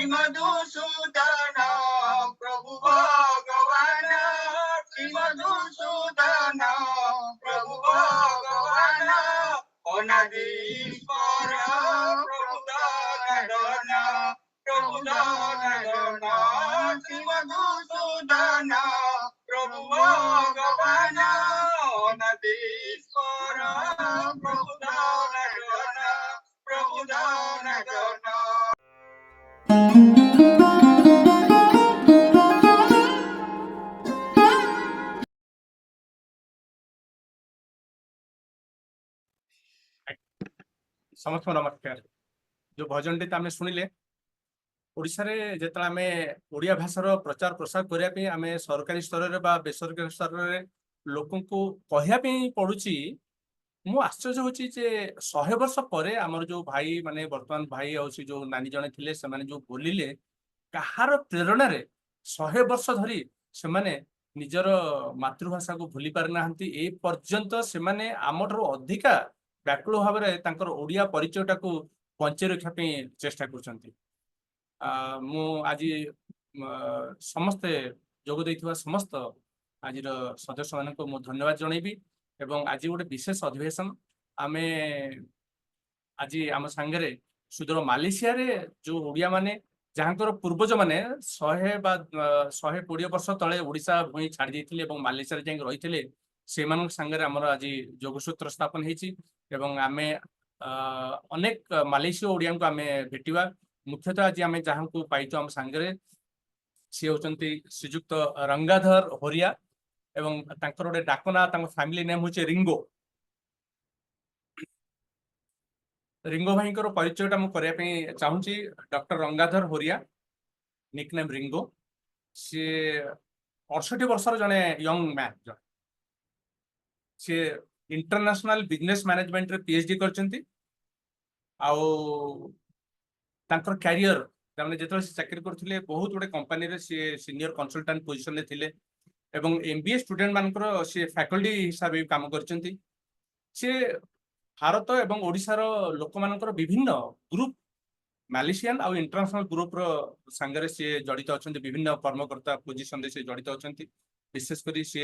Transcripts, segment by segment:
Madhusudana, Prabhu Bhagavana, Shri Madhusudana, Prabhu Bhagavana, Onadishvara, Prabhu Dhanadana, Prabhu Dhanadana, Shri Madhusudana, Prabhu Bhagavana, Onadishvara, Prabhu Dhanadana, Prabhu Dhanadana. समस्त नमस्कार जो भजन T आम शुणिले ओडिशा रे जेतला आमे ओडिया भाषार प्रचार प्रसार करिया पे आमे सरकारी स्तर रे बा बेसरकारी स्तर रे लोकन को कहया पे पडुची मु आश्चर्य होची जे 100 वर्ष परे हमर जो भाई माने वर्तमान भाई औसी जो नानी जने थिले से माने जो बोलिले कहार प्रेरणा रे 100 वर्ष धरी से माने निजर मातृभाषा को भूली पार नाहंती ए पर्यंत से माने हमर अधिका व्याकुल भाव में ओडिया परिचयटा को बंचे रखा चेष्टा कर आज समस्ते जोग देइथिबा समस्त आज सदस्य मान को धन्यवाद जनइबी एवं आज गोटे विशेष अधिवेशन आमे आज आम सांगे सुदूर मालेशिया रे जो ओडिया माने जहाँकर पूर्वज माने 100 वर्ष तले ओडिशा भूमि छाड़ी देइथिले एवं मालेशिया रे जाई रही से सांगे आमर आज जोगसूत्र स्थापन होती एवं आमे अनेक मालेशिया ओडिया को आमे भेटिबा मुख्यतः आज आमे जहाँ को पाइछु आम सांगे सी होचंती श्रीजुक्त रंगाधर होरिया एवं तांकर गोटे डाकना फैमिली नेम होचे रिंगो रिंगो भाई परिचयटा मु करिया पे चाहूची डॉक्टर रंगाधर होरिया निक नेम रिंगो सी 68 वर्षर जने यंग मैन सी इंटरनेशनल बिजनेस मैनेजमेंट रे पीएचडी करचंती आउ तांकर कैरियर तामने जेतले चाकरी करथिले बहुत गुडे कंपनी रे सी सीनियर कंसल्टेंट पोजीशन रे थिले एवं एमबीए स्टूडेंट मानकर सी फैकल्टी हिसाब से काम करचंती सी भारत एवं ओडिशा रो लोक मानकर विभिन्न ग्रुप मालेशियन आउ इंटरनेशनल ग्रुप रो संगे सी जड़ित अछंती विभिन्न कर्मकर्ता पोजीशन रे सी जड़ित अछंती विशेष करी सी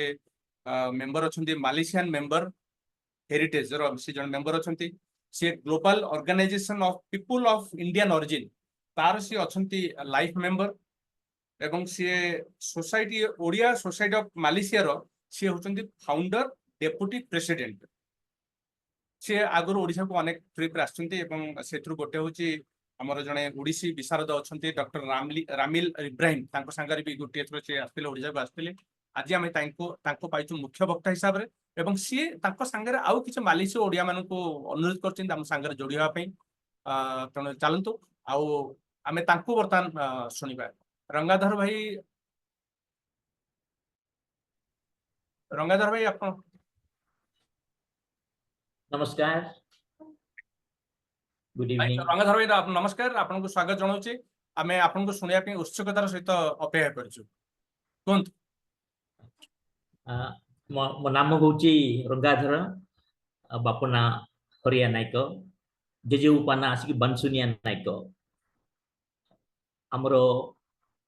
मेंबर अछंती मालेशियन मेंबर हेरिटेज रो सी जन मेंबर अछंती सी global organisation of people of Indian origin तार सी अछंती लाइफ मेंबर एवं सी society Odia society of Malaysia रो सी होचंती फाउंडर डेप्यूटी प्रेसिडेंट सी आगर ओडिशा को अनेक ट्रिप रे आछंती एवं सेथरु गोटे होची हमर जने ओडिसी विशारद अछंती डॉक्टर रामिल इब्राहिम तांको संगारी भी गोटे थ्रो से आस्तिले ओडिशा को आस्तिले आज आमे तांको पाइछु मुख्य वक्ता हिसाब रे एवं सी तांको संगे आउ किछ मालेशिया ओडिया मानन को अनुरोध करछिन हम संगे जोड़िया पई तने चलंतु आउ आमे तांको वर्तमान सुनिबा रंगाधर भाई आपण नमस्कार गुड इवनिंग रंगाधर भाई आप नमस्कार आपन को स्वागत जणाउची आमे आपन को सुनिया पे उत्सुकतार सहित अपेक्षा करछु कोन मो नाम होची रंगाधर बापना हरिया नायक JJ उपाना Ashik बनसुनिया Nayak amaro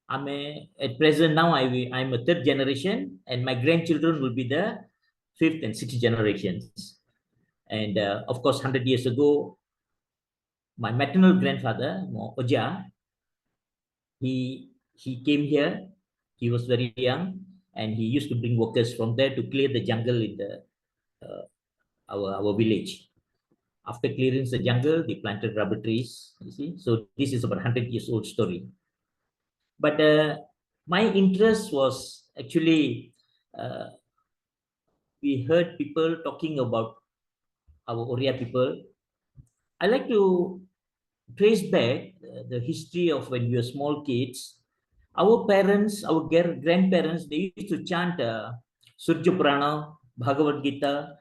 ame at present now I'm a third generation and my grandchildren will be the fifth and sixth generations and of course 100 years ago my maternal grandfather Odia he came here. He was very young and he used to bring workers from there to clear the jungle in the our village. After clearing the jungle, they planted rubber trees, you see. So this is about 100 years old story. But my interest was actually, we heard people talking about our Odia people. I like to trace back the history of when we were small kids. Our parents, our grandparents, they used to chant Surya Purana, Bhagavad Gita.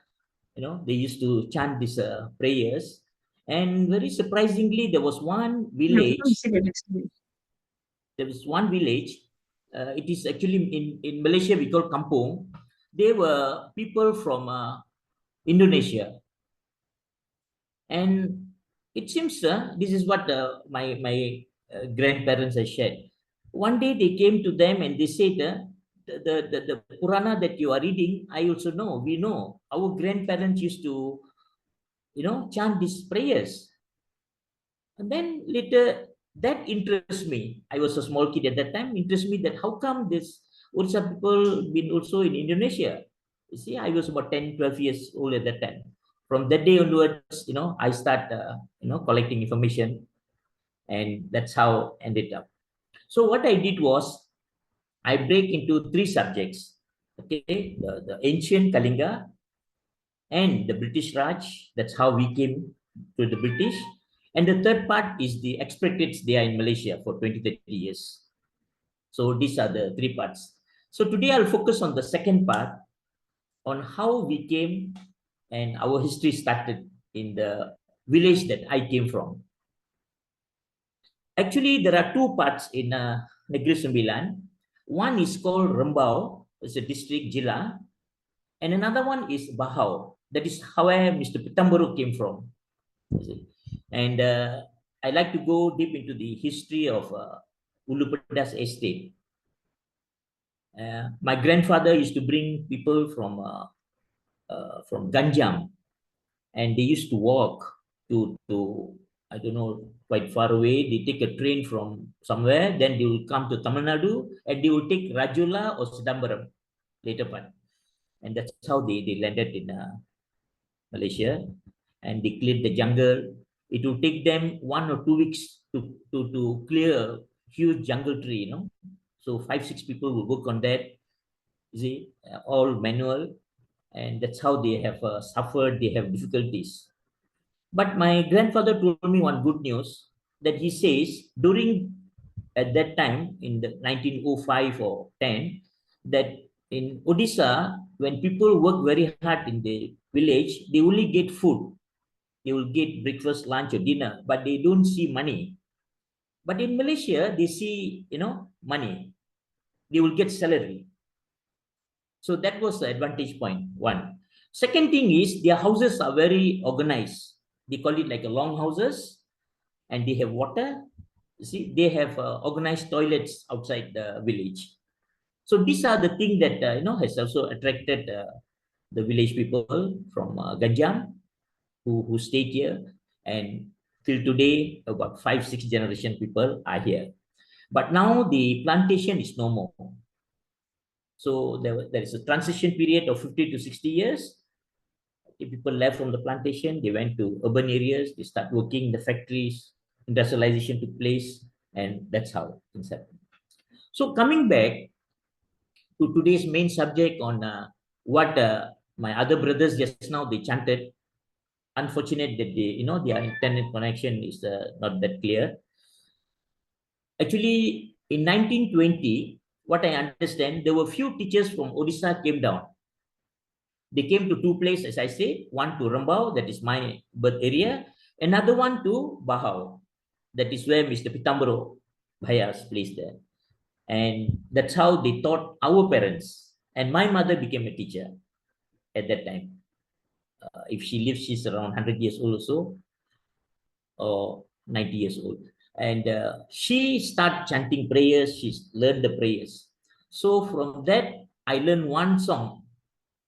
You know, they used to chant these prayers, and very surprisingly, there was one village. There was one village. It is actually in Malaysia we call kampung. They were people from Indonesia, and it seems this is what my grandparents I shared. One day they came to them and they said, the Purana that you are reading, I also know, we know. Our grandparents used to, chant these prayers. And then later, that interests me. I was a small kid at that time, interests me that how come this Odisha people been also in Indonesia? You see, I was about 10, 12 years old at that time. From that day onwards, I start, collecting information, and that's how I ended up. So what I did was I break into three subjects. Okay, the ancient Kalinga and the British Raj. That's how we came to the British. And the third part is the expatriates they are in Malaysia for 20, 30 years. So these are the three parts. So today I'll focus on the second part, on how we came and our history started in the village that I came from. Actually, there are two parts in Negeri Sembilan. One is called Rembau, it's a district, Jila, and another one is Bahau. That is how Mr. Pitamburu came from. And I like to go deep into the history of Ulupedas estate. My grandfather used to bring people from Ganjam, and they used to walk to I don't know, quite far away. They take a train from somewhere, then they will come to Tamil Nadu, and they will take Rajula or Chidambaram later part. And that's how they landed in Malaysia, and they cleared the jungle. It will take them 1 or 2 weeks to clear a huge jungle tree, So 5, 6 people will work on that, you see, all manual, and that's how they have suffered, they have difficulties. But my grandfather told me one good news, that he says during at that time in the 1905 or 10, that in Odisha, when people work very hard in the village, they only get food. They will get breakfast, lunch, or dinner, but they don't see money. But in Malaysia, they see, money. They will get salary. So that was the advantage point, one. Second thing is their houses are very organized. They call it like a long houses, and they have water. You see, they have organized toilets outside the village. So these are the things that has also attracted the village people from Ganjam who stayed here, and till today about 5, 6 generation people are here. But now the plantation is no more. So there is a transition period of 50 to 60 years. People left from the plantation, they went to urban areas, they start working in the factories, industrialization took place, and that's how things happen. So coming back to today's main subject on what my other brothers just now they chanted. Unfortunate that their internet connection is not that clear. Actually, in 1920, what I understand, there were few teachers from Odisha came down. They came to two places, as I say, one to Rambau, that is my birth area, another one to Bahau, that is where Mr. Pitambaro Bhaya's placed there. And that's how they taught our parents. And my mother became a teacher at that time. If she lives, she's around 100 years old or so, or 90 years old. And she started chanting prayers. She learned the prayers. So from that, I learned one song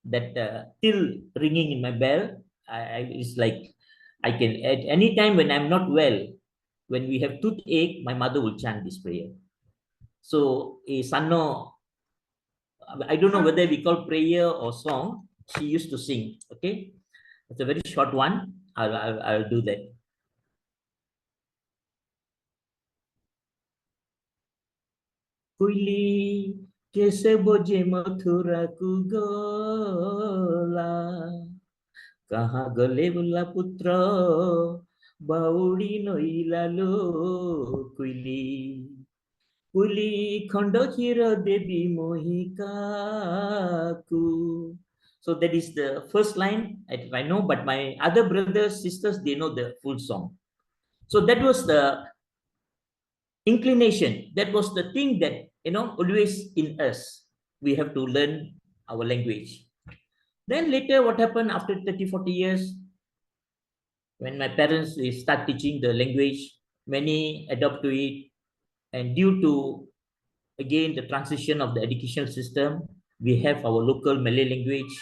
that till ringing in my bell. It's like I can, at any time when I'm not well, when we have toothache, my mother will chant this prayer. So a sanno, I don't know whether we call prayer or song. She used to sing. Okay, it's a very short one. I'll do that. Kuili kese boje mathura ku gola, kaha gale bula putra baudi noila lo kuili. Kuli Khondokira Devi Mohikaku. So that is the first line I know, but my other brothers, sisters, they know the full song. So that was the inclination. That was the thing that, always in us. We have to learn our language. Then later, what happened after 30, 40 years? When my parents they start teaching the language, many adopt to it. And due to, again, the transition of the educational system, we have our local Malay language,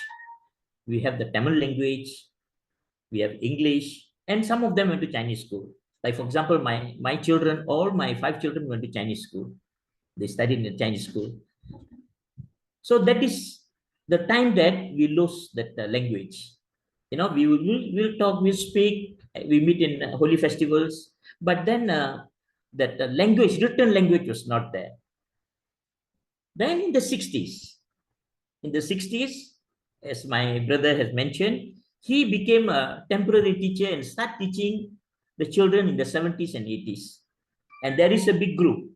we have the Tamil language, we have English, and some of them went to Chinese school. Like, for example, my children, all my 5 children went to Chinese school. They studied in the Chinese school. So that is the time that we lose that language. You know, we'll talk, we'll speak, we meet in holy festivals, but then that language, written language was not there. Then in the 60s, as my brother has mentioned, he became a temporary teacher and started teaching the children in the 70s and 80s. And there is a big group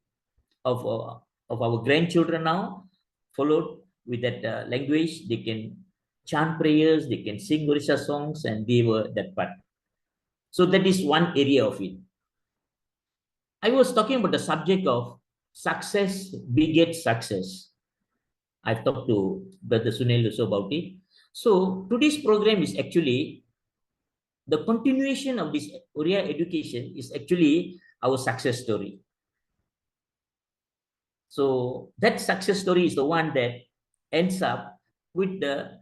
of our grandchildren now, followed with that language. They can chant prayers, they can sing Odisha songs, and they were that part. So that is one area of it. I was talking about the subject of success begets success. I've talked to Brother Sunil also about it. So today's program is actually the continuation of this Odia education is actually our success story. So that success story is the one that ends up with the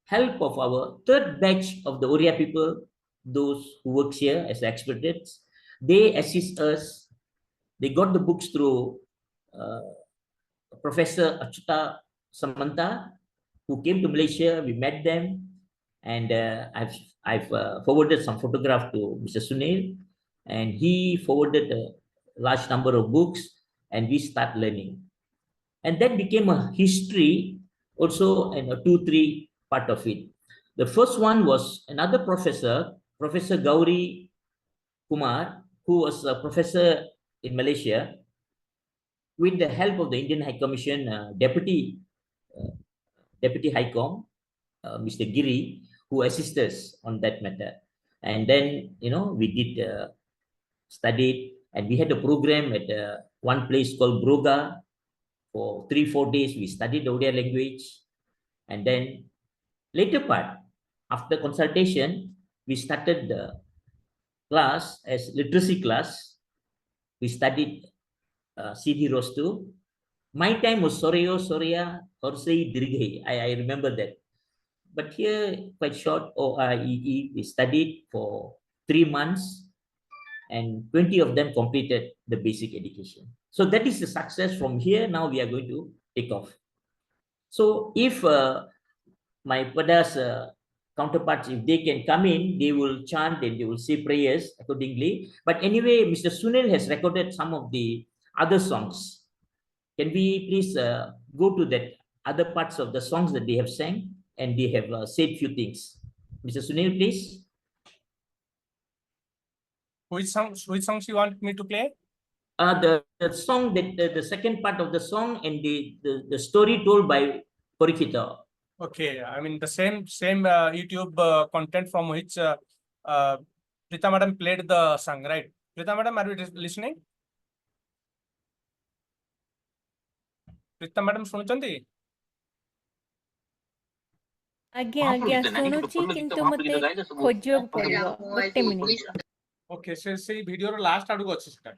help of our third batch of the Odia people, those who work here as experts. They assist us. They got the books through Professor Achuta Samantha, who came to Malaysia. We met them, and I've forwarded some photograph to Mr. Sunil, and he forwarded a large number of books, and we start learning. And that became a history also, and a 2-3 part of it. The first one was another professor, Professor Gauri Kumar, who was a professor in Malaysia, with the help of the Indian High Commission Deputy High Com, Mr. Giri, who assisted us on that matter. And then, we did studied, and we had a program at one place called Broga. For 3-4 days, we studied the Odia language. And then later part, after consultation, we started the class as literacy class. We studied CD Rostu. My time was Soreo, Soria, Horsei, Dirghei. I remember that. But here, quite short, OIEE, we studied for 3 months, and 20 of them completed the basic education. So that is the success. From here, now we are going to take off. So if my Padas counterparts, if they can come in, they will chant and they will say prayers accordingly. But anyway, Mr. Sunil has recorded some of the other songs. Can we please go to that other parts of the songs that they have sang, and they have said few things. Mr. Sunil, please. Which songs you want me to play? The song that the second part of the song, and the story told by Porikita. Okay, I mean the same YouTube content from which Prita Madam played the song, right? Prita Madam, are you listening? Prita Madam, ଶୁଣୁଛନ୍ତି? ଆଜ୍ଞା ଶୁଣୁଛି, କିନ୍ତୁ ମତେ ଖୋଜିବାକୁ ପଡିବ ଗୋଟେ minute. Okay, ସେଇ ଭିଡିଓର ଲାଷ୍ଟ ଆଡକୁ ଅଛି ସେଟା।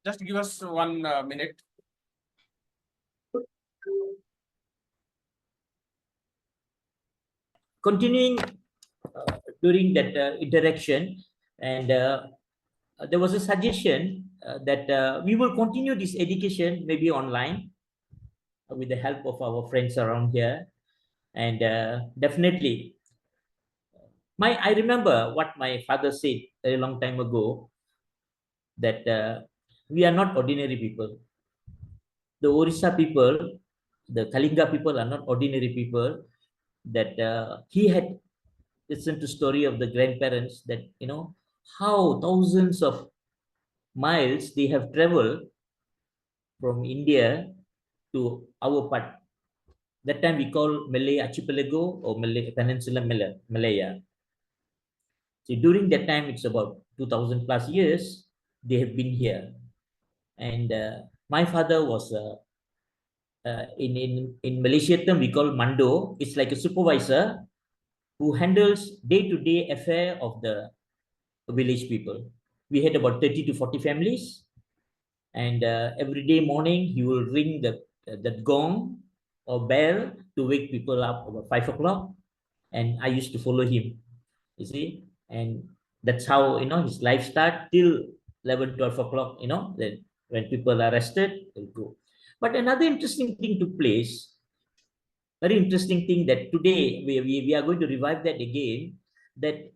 Just give us 1 minute. Continuing during that interaction, and there was a suggestion that we will continue this education maybe online with the help of our friends around here. And definitely, I remember what my father said a long time ago, that we are not ordinary people. The Odisha people, the Kalinga people are not ordinary people. That he had listened to story of the grandparents, that how thousands of miles they have traveled from India to our part. That time we call Malay Archipelago or Malay Peninsula Malaya. So during that time, it's about 2000 plus years, they have been here. And my father was in Malaysia term we call mando. It's like a supervisor who handles day-to-day affair of the village people. We had about 30 to 40 families, and every day morning he will ring the gong or bell to wake people up about 5 o'clock, and I used to follow him, you see, and that's how his life start till 11, 12 o'clock. Then when people are rested, they'll go. But another interesting thing took place, very interesting thing, that today we are going to revive that again, that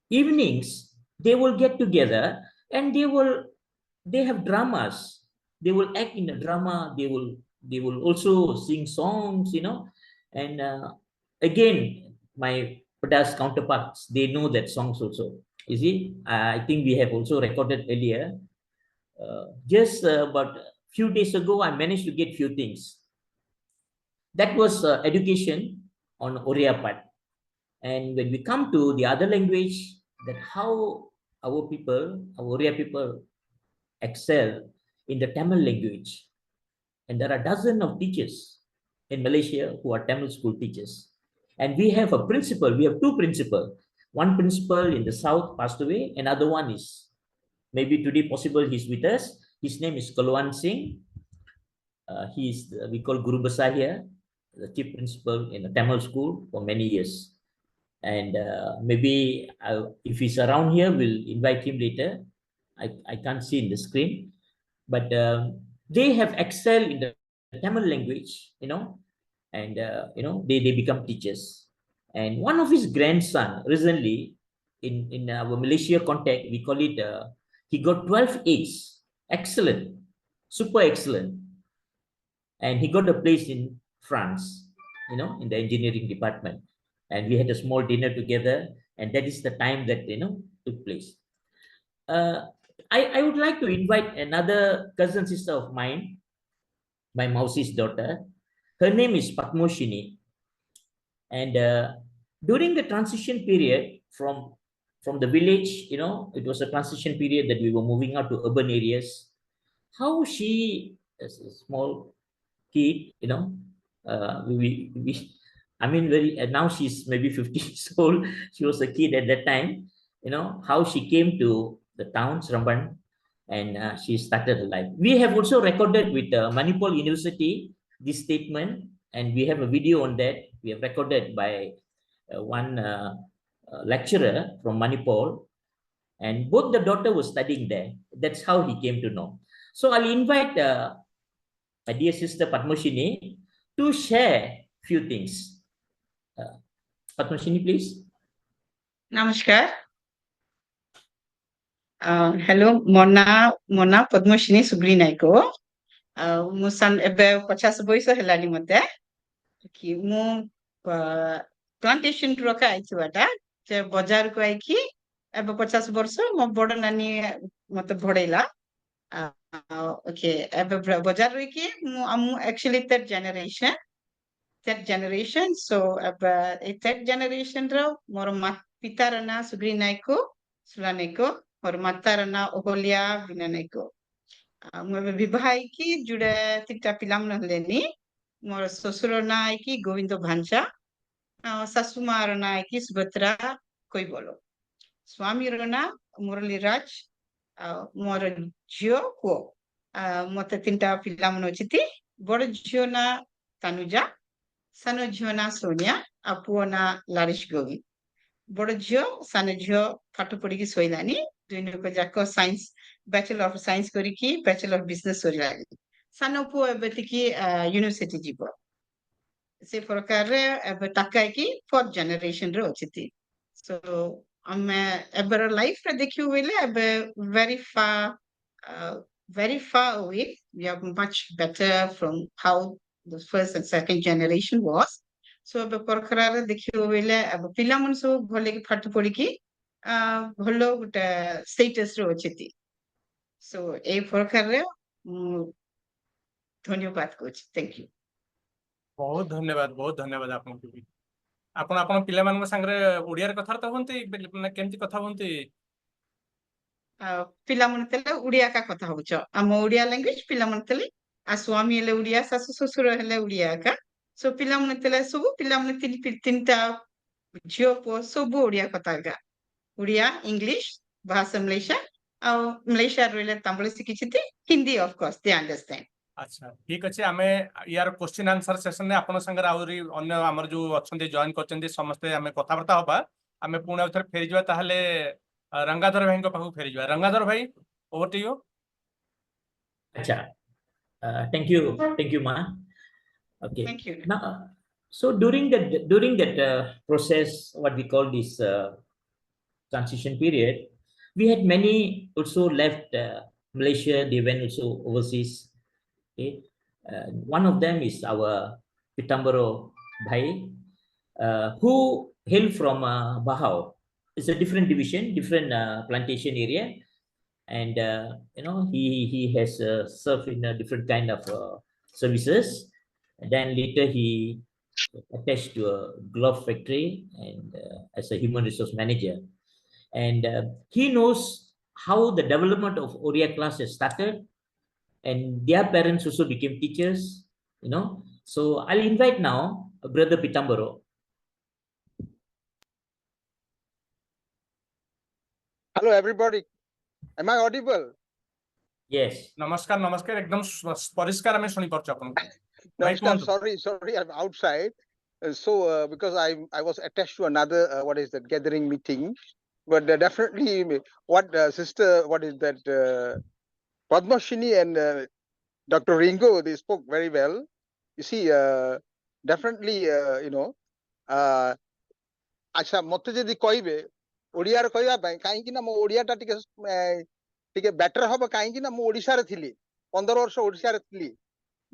evenings they will get together and they have dramas. They will act in a drama. They will also sing songs, and again, my Pradesh counterparts, they know that songs also. You see, I think we have also recorded earlier. Just about a few days ago, I managed to get few things. That was education on Odia part. And when we come to the other language, that how our Odia people excel in the Tamil language. And there are dozens of teachers in Malaysia who are Tamil school teachers. And we have a principal, we have two principals. One principal in the south passed away, another one is maybe today possible he's with us. His name is Kalwan Singh. He's we call Guru Besar here, the chief principal in a Tamil school for many years. And maybe if he's around here, we'll invite him later. I can't see in the screen, but they have excelled in the Tamil language, and they become teachers. And one of his grandson recently in our Malaysia context, we call it he got 12 A's, excellent, super excellent, and he got a place in France, in the engineering department. And we had a small dinner together, and that is the time that took place. I would like to invite another cousin sister of mine, my Mausi's daughter. Her name is Patmoshini, and during the transition period from the village, it was a transition period that we were moving out to urban areas. How she, as a small kid, I mean, now she's maybe 50 years old. She was a kid at that time. How she came to the town, Ramban, and she started her life. We have also recorded with Manipal University this statement, and we have a video on that. We have recorded by one lecturer from Manipal, and both the daughter was studying there. That's how he came to know. So I'll invite my dear sister Padmoshini to share few things. Padmoshini, please. Namaskar. Hello, Mona Padmoshini Sugrinaiko. Musan ebe 50 boyso helani mate. Ki mu plantation roka aiki wata. Je bazar ko aiki ebe 50 ବର୍ଷ ମୋ ବଡ ନାନୀ ମତେ ଭଡେଇଲା. Okay, ebe bazar roki mu actually third generation. So ebe third generation ro ମୋର ପିତାର ନାଁ ସୁଗ୍ରୀନାଇକ ସୁଲାନାଇକ, ମୋର ମାତାର ନାଁ ଓହଲିଆ ବିନାନାଇକ। ମୁଁ ଏବେ ବିବାହ ହେଇକି ଯୋଡ଼େ 3ଟା ପିଲାମାନେ ହେଲେନି। ମୋର ଶ୍ୱଶୁର ନାଁ ହେଇକି ଗୋବିନ୍ଦ ଭାଞ୍ଜା, ଶାଶୁ ମାର ନାଁ ହେଇକି ସୁଭଦ୍ରା କୈବଲ, ସ୍ୱାମୀର ନାଁ ମୁରଲୀରାଜ, ମୋର ଝିଅ ପୁଅ। ମତେ 3ଟା ପିଲାମାନେ ଅଛନ୍ତି। ବଡ଼ ଝିଅ ନାଁ ତାନୁଜା, ସାନ ଝିଅ ନାଁ ସୋନିଆ, ଆଉ ପୁଅ ନାଁ ଲାରିଶ ଗୋବିନ୍ଦ। ବଡ଼ ଝିଅ ସାନ ଝିଅ ପାଠ ପଢିକି ଶୋଇଲାନି। ଦୁଇ ଜଣଙ୍କ ଯାକ ସାଇନ୍ସ ବ୍ୟାଚଲର ଅଫ ସାଇନ୍ସ କରିକି ବ୍ୟାଚଲର ଅଫ ବିଜନେସ ସରିଲାନି। ସାନ ପୁଅ ଏବେ ଟିକେ ୟୁନିଭର୍ସିଟି ଯିବ। ସେ ପ୍ରକାରରେ ଏବେ ତାକାଇକି 4th generation ରେ ଅଛନ୍ତି। So ଆମେ ଏବେର ଲାଇଫରେ ଦେଖିବୁ ବୋଇଲେ ଏବେ very far away. We are much better from how the first and second generation was. So ଏବେ ପ୍ରକାରରେ ଦେଖିବୁ ବୋଇଲେ ଏବେ ପିଲାମାନେ ସବୁ ଭଲକି ପାଠ ପଢିକି ଭଲ ଗୋଟେ ଷ୍ଟେଟସରେ ଅଛନ୍ତି। So এই ପ୍ରକାରରେ ଧନ୍ୟବାଦ କହୁଛି। Thank you. ବହୁତ ଧନ୍ୟବାଦ ଆପଣଙ୍କୁ ବି। ଆପଣ ପିଲାମାନଙ୍କ ସାଙ୍ଗରେ ଓଡିଆରେ କଥାବାର୍ତ୍ତା ହୁଅନ୍ତି, ମାନେ କେମିତି କଥା ହୁଅନ୍ତି? ପିଲାମାନେ ଥିଲେ ଓଡିଆ କା କଥା ହଉଛ, ଆମ ଓଡିଆ ଲାଙ୍ଗୁଏଜ ପିଲାମାନେ ଥିଲେ आ स्वामी हेले उड़िया सासु ससुर हेले उड़िया का सो पिला मने तेले सब पिला मने तीनटा झियो पुओ सब उड़िया कथा का उड़िया इंग्लिश भाषा मलेशिया आ मलेशिया रहिले तमिल शिखिचिति Hindi of course they understand अच्छा ठीक अच्छे आम यार क्वेश्चन आंसर सेशन में आपन संगे आहरी अन्य आमर जो अच्छे जॉइन कर समस्ते आम कथबार्ता हवा आम पुणी थे फेरी जावा ताहले रंगाधर भाई पाखु फेरी जावा रंगाधर भाई over to you Acha. Thank you, Ma. Okay. Thank you Now, so during that process, what we call this transition period, we had many also left Malaysia. They went also overseas. Okay, one of them is our Pitambaro Bhai, who hail from Bahau. It's a different division, different plantation area, and he has served in a different kind of services. And then later he attached to a glove factory and as a human resource manager, and he knows how the development of Odia class has started, and their parents also became teachers. So I'll invite now Brother Pitambaro. Hello, everybody. Am I audible? Yes. नमस्कार नमस्कार एकदम परिष्कार आम शुणी पार्छ आपन भाई Namaskar. कहंतु Sorry, I'm outside. Because I was attached to another gathering meeting, but definitely what is that Padmashini and Dr. Ringo, they spoke very well. You see, definitely अच्छा मत जदि कहबे ओडिया रे कहबा पई काहे कि ना मो ओडिया टा टिके बेटर हबो काहे कि ना मो ओडिसा रे थिली 15 वर्ष ओडिसा रे थिली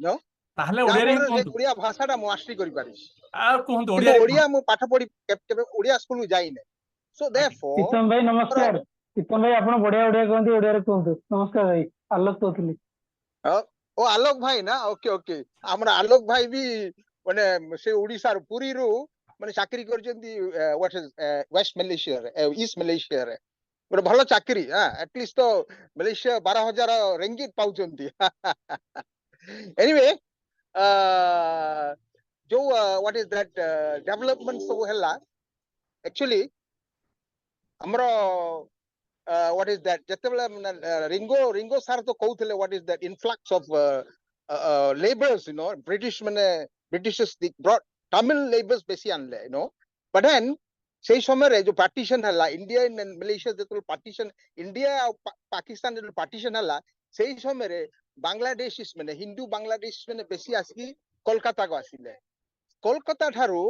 नो ताहले ओडिया रे से कहंतु ओडिया भाषा टा मास्टरी करि पारि आ कहंतु किंतु ओडिया रे ओडिया मो पाठ पढी केबे ओडिया स्कूल जाई नै सो देयरफॉर प्रीतम भाई नमस्कार प्रीतम भाई आपण बढ़िया ओडिया कहंती ओडिया रे कहंतु नमस्कार भाई आलोक कहतली ओ आलोक भाई ना ओके हमरा आलोक भाई भी माने से ओडिसा रो पुरी रो माने चाकरी करजंती व्हाट इज वेस्ट मलेशिया रे ईस्ट मलेशिया रे गोटे भल चाकरी एटलिस्ट तो मलेशिया 12,000 रेंगिट पाउचंती एनीवे जो व्हाट इज दैट डेवलपमेंट सब हैला एक्चुअली हमरो what is that Ringo sir to कहउथले what is that influx of laborers Britishers they brought Tamil laborers बेसी आनले but then सेही समय रे जो पार्टीशन हला इंडिया एंड मलेशिया जेतल पार्टीशन इंडिया और पाकिस्तान जो पार्टीशन हला सेही समय रे बांग्लादेशीस माने हिंदू बांग्लादेश माने बेसी आसी कोलकाता को आसीले कोलकाता थारू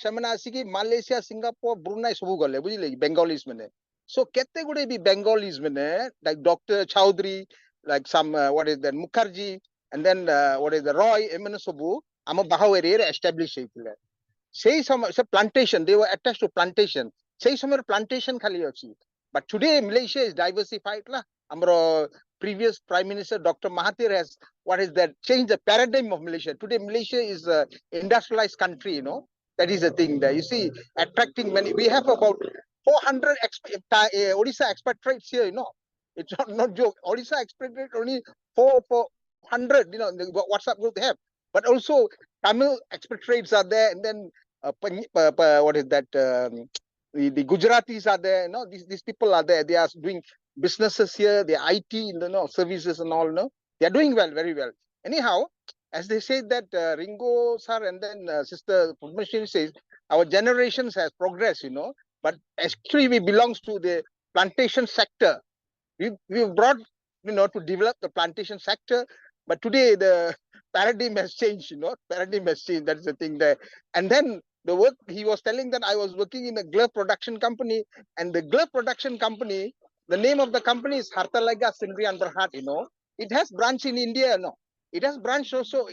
सेमना आसी कि मालयेशिया सिंगापुर ब्रुनाई सब गले बुझिले बेंगलीज माने so kete gude bi Bengalis mane like Dr. Chowdhury like some what is that Mukherjee and then what is the Roy emene sobu ama Bahau area establish heitile sei samay se plantation they were attached to plantation sei samay plantation khali achi but today Malaysia is diversified la amro previous prime minister Dr. Mahathir has what is that changed the paradigm of Malaysia today Malaysia is a industrialized country that is the thing there you see attracting many we have about 400 Odisha expatriates here, It's not joke. Odisha expatriates only 400, the WhatsApp group they have. But also Tamil expatriates are there, and then what is that? The Gujaratis are there. These people are there. They are doing businesses here. The IT, services and all. They are doing well, very well. Anyhow, as they say that Ringo sir and then Sister Padmashri says, our generations has progressed, but actually we belongs to the plantation sector. We've brought, to develop the plantation sector, but today the paradigm has changed, paradigm has changed. That's the thing there. And then the work he was telling that I was working in a glove production company, and the glove production company, the name of the company is Hartalaga Sindri and Berhat, It has branch in India, It has branch also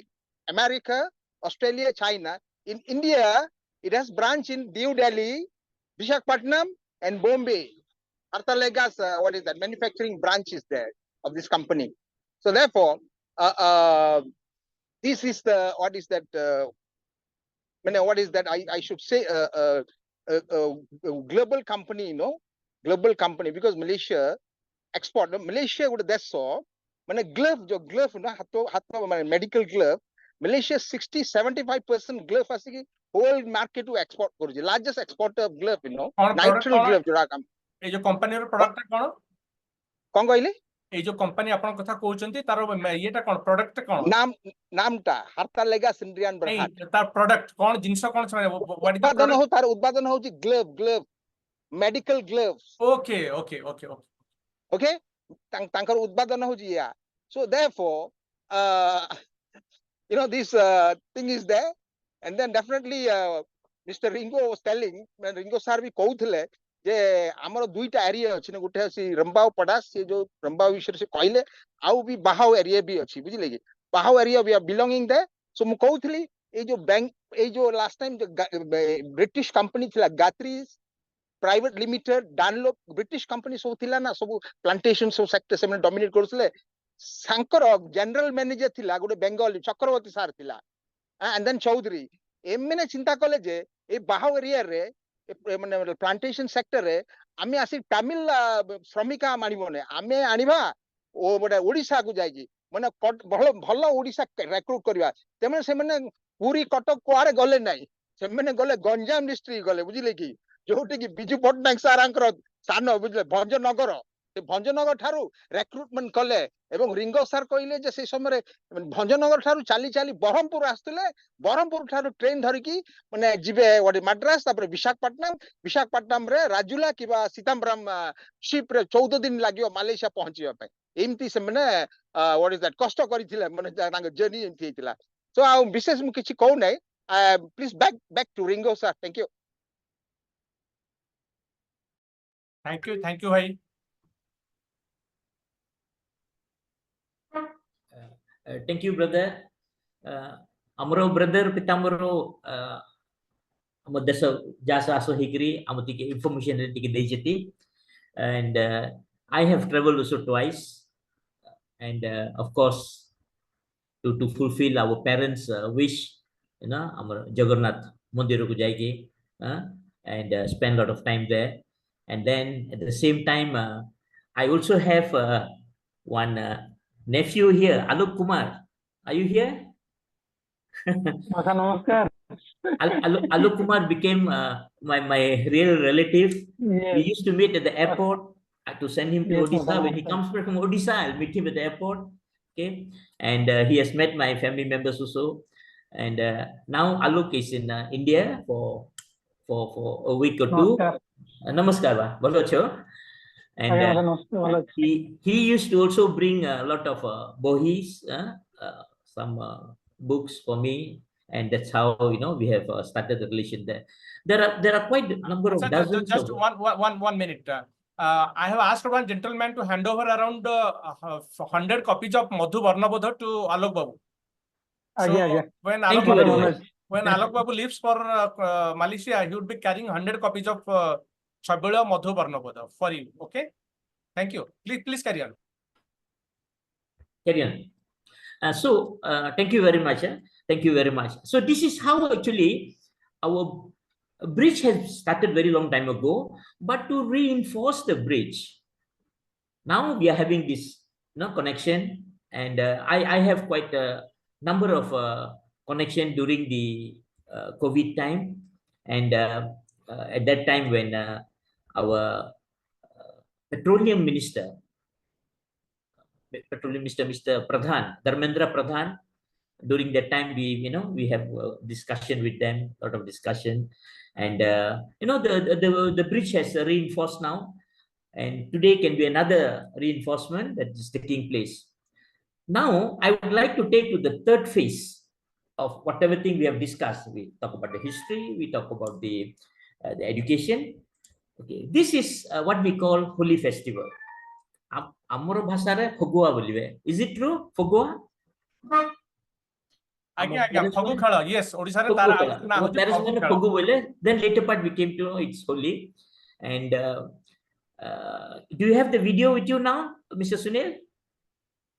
America, Australia, China. In India, it has branch in New Delhi, Visakhapatnam and Bombay. Arthalega's what is that manufacturing branch is there of this company. So therefore, this is the what is that? What is that? I should say a global company, global company because Malaysia export. Malaysia would that's so माने glove ना हाथो माने medical glove Malaysia 60-75% glove आसी whole market to export करू largest exporter of glove nitrile glove जोरा काम ए जो company रो product कोन कहले ए जो कंपनी आपन कथा कहउचंती तार येटा कोन प्रोडक्ट कोन नामटा हारता लेगा सिंड्रियन बरहाट तार product cone jeans cone what is the उत्पादन हो तार उत्पादन होची ग्लव मेडिकल ग्लव्स ओके तांकर उत्पादन होची या so therefore this thing is there and then definitely Mr. Ringo was telling Ringo sir भी कहउथले जे हमर दुईटा एरिया अछि न गुटे अछि रंबाव पडास से जो रंबाव विषय से कहले आउ भी बाहाव एरिया भी अछि बुझिले कि बाहाव area we are belonging there so मु कहउथली ए जो बैंक ए जो लास्ट टाइम ब्रिटिश कंपनी थिला Gayatri private limited डानलोप British company सब थिला ना सब प्लांटेशन सब सेक्टर से डोमिनेट करथले सांकर जनरल मैनेजर थिला गुटे बेंगली चक्रवर्ती सर थिला एंड देन चौधरी एमने चिंता कले जे ए बाहाव एरिया रे माने प्लांटेशन सेक्टर रे आमे आसी तमिल श्रमिका मानिबने आमे आनिबा ओ बडा ओडिसा को जाई माने भलो ओडिसा रिक्रूट करबा तेमे से माने पूरी कटक कोआरे गले नाही से माने गले गंजाम डिस्ट्रिक्ट गले बुझिले कि जोटी कि बिजू पटनायक सारांकर सान बुझले भंजनगर से भंजनगर ठारू रिक्रूटमेंट कले एवं रिंगो सर कहले जे से समय भंजनगर ठारू चाली चाली बरहमपुर आस्तले बरहमपुर ठारू ट्रेन धरिकी माने जिबे वडी मद्रास तापर विशाखापट्टनम रे राजुला किबा सीताम्बरम शिप रे 14 दिन लागियो मालयेशिया पहुंचिबा पे एमती से माने व्हाट इज दैट कष्ट करिथिले माने तांग जर्नी एमती हितला सो आ विशेष मु किछि कहू नै please back to Ringo sir thank you भाई thank you brother amro brother pitamro am desa jasa aso higri am tike information tike deijeti and I have traveled also twice and of course to fulfill our parents wish amar Jagannath mandir ko jaiki and spend a lot of time there and then at the same time I also have one nephew here, Alok Kumar. Are you here? Namaskar. Alok Kumar became my real relative. Yes. We used to meet at the airport. I had to send him to Yes, Odisha. When he comes back from Odisha, I'll meet him at the airport. Okay, and he has met my family members also. And now Alok is in India for a week or two. Namaskar, bolo acho. And he used to also bring a lot of bohis, some books for me, and that's how we have started the relation there. There are quite a number of dozens. Just one minute. I have asked one gentleman to hand over around 100 copies of Madhu Varnabodha to Alok Babu. So when Alok Babu leaves for Malaysia, he would be carrying 100 copies of Shabula Madhu Varnabodha for you. Okay, thank you. Please carry on. So thank you very much. Thank you very much. So this is how actually our bridge has started very long time ago, but to reinforce the bridge, now we are having this connection, and I have quite a number of connection during the COVID time, and at that time when our petroleum minister Mr. Pradhan, Dharmendra Pradhan, during that time we have discussion with them, a lot of discussion, and the bridge has reinforced now, and today can be another reinforcement that is taking place. Now I would like to take to the third phase of whatever thing we have discussed. We talk about the history, we talk about the education. Okay, this is what we call Holi festival. Amoro bhasha re Phagua bolibe. Is it true? Phagua? Phagu khala. Yes, Odisha re tara na Phagu bole. Then later part we came to know it's Holi. And do you have the video with you now, Mr. Sunil?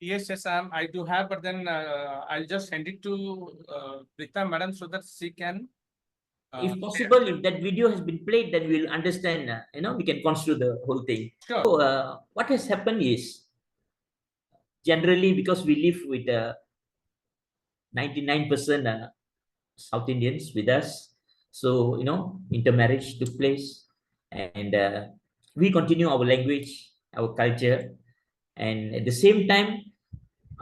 Yes, I do have, but then I'll just send it to Rita madam so that she can. If possible, if that video has been played, then we'll understand. We can construe the whole thing. Sure. So what has happened is, generally, because we live with 99% South Indians with us, so intermarriage took place, and we continue our language, our culture, and at the same time,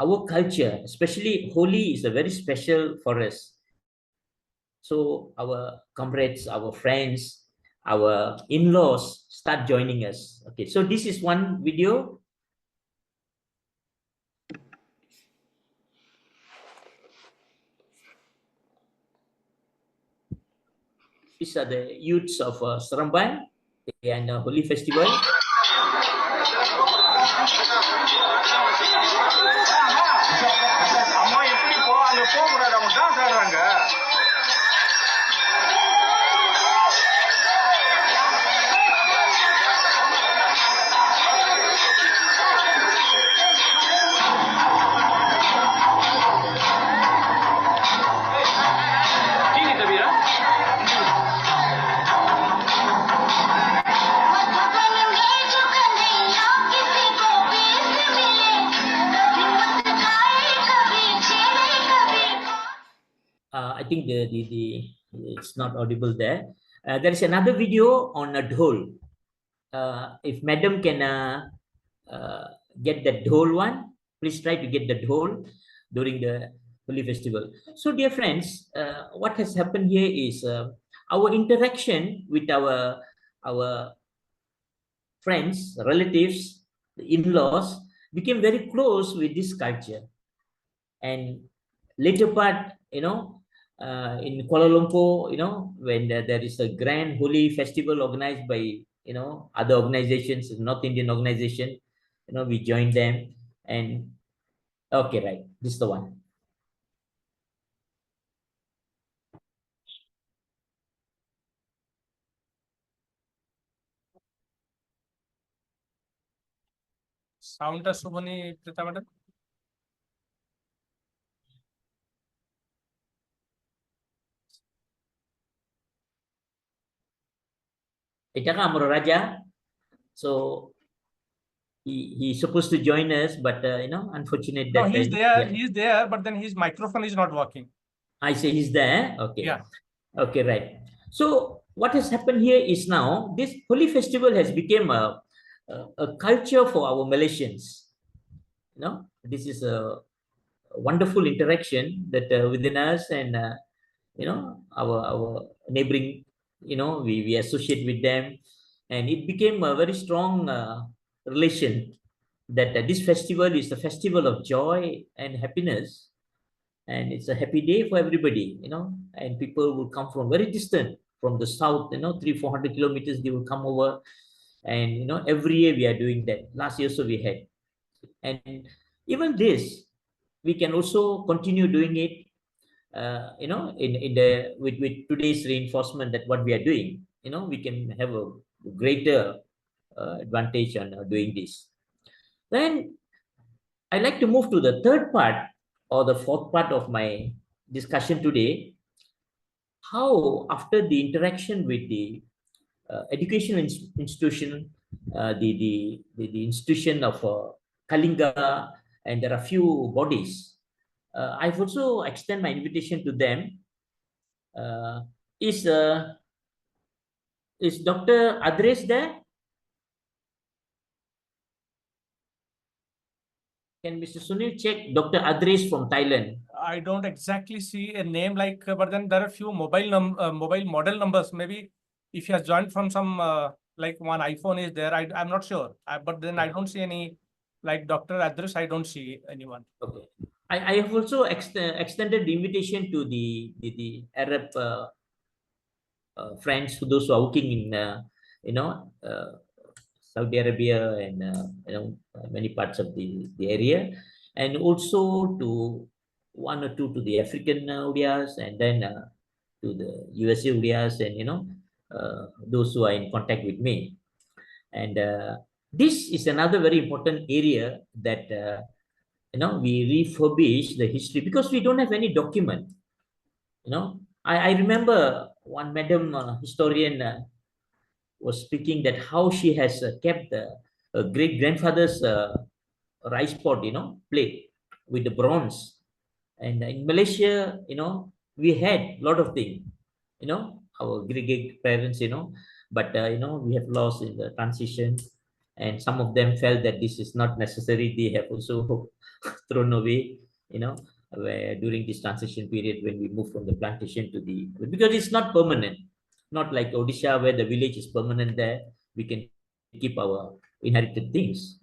our culture, especially Holi, is a very special for us. So our comrades, our friends, our in-laws start joining us. Okay, so this is one video. These are the youths of Seramban and Holi festival. I think it's not audible there. There is another video on a dhol. If madam can get that dhol one, please try to get the dhol during the Holi festival. So, dear friends, what has happened here is our interaction with our friends, relatives, in-laws became very close with this culture. And later part, in Kuala Lumpur, when there is a grand Holi festival organized by, other organizations, North Indian organization, we joined them. And okay, right, this is the one. Sound Subhani Prita madam. Itaka Amro Raja. So he's supposed to join us, but unfortunate that No, he's there. Yeah. He's there, but then his microphone is not working. I say he's there. Okay. Yeah. Okay, right. So what has happened here is now this Holi festival has become a culture for our Malaysians. This is a wonderful interaction that within us and our neighboring, we associate with them, and it became a very strong relation that this festival is a festival of joy and happiness, and it's a happy day for everybody, and people will come from very distant, from the south, 300-400 kilometers, they will come over, and every year we are doing that. Last year also we had, and even this we can also continue doing it, with today's reinforcement that what we are doing, we can have a greater advantage on doing this. Then I'd like to move to the third part or the fourth part of my discussion today. How, after the interaction with the educational institution, the institution of Kalinga, and there are few bodies, I've also extend my invitation to them. Is Dr. Adres there? Can Mr. Sunil check Dr. Adres from Thailand? I don't exactly see a name like, but then there are few mobile model numbers. Maybe if he has joined from some like one iPhone is there. I'm not sure. But then I don't see any like Dr. Address. I don't see anyone. Okay. I have also extended the invitation to the Arab friends, to those who are working in Saudi Arabia and many parts of the area, and also to one or two to the African Odias, and then to the USA Odias, and those who are in contact with me. And this is another very important area that we refurbish the history, because we don't have any document. I remember one madam historian was speaking that how she has kept great grandfather's rice pot, plate with the bronze. And in Malaysia, we had a lot of things, our great parents, but, we have lost in the transition. And some of them felt that this is not necessary. They have also thrown away, where during this transition period when we move from the plantation to because it's not permanent, not like Odisha where the village is permanent there. We can keep our inherited things.